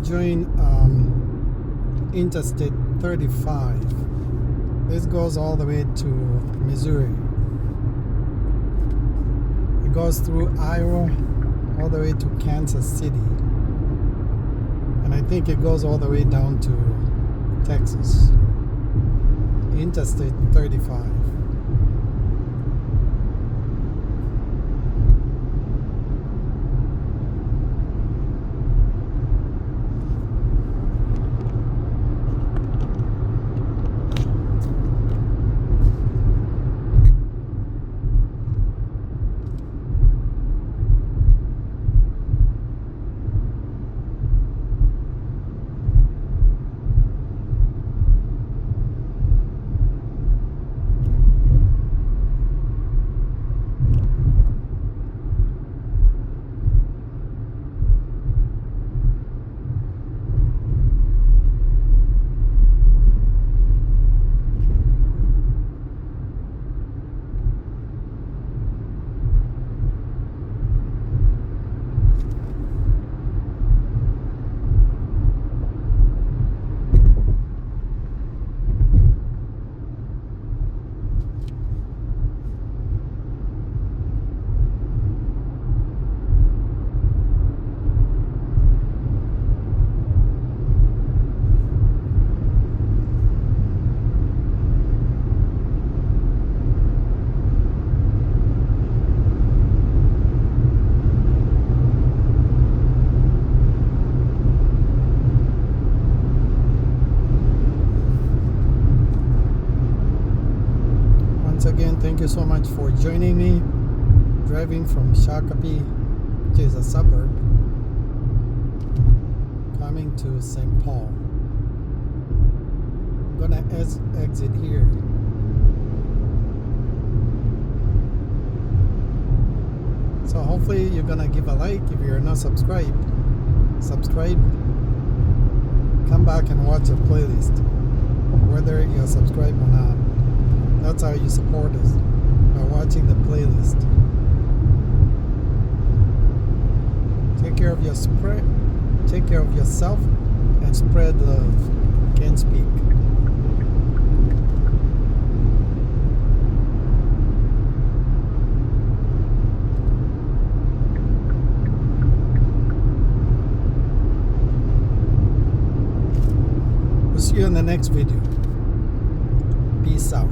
join Interstate 35. This goes all the way to Missouri. It goes through Iowa all the way to Kansas City. And I think it goes all the way down to Texas. Interstate 35. Again, thank you so much for joining me driving from Shakopee, which is a suburb, coming to St. Paul. I'm gonna exit here. So hopefully you're gonna give a like. If you're not subscribed, subscribe. Come back and watch a playlist, whether you're subscribed or not. That's how you support us, by watching the playlist. Take care of take care of yourself and spread love. Can't speak. We'll see you in the next video. Peace out.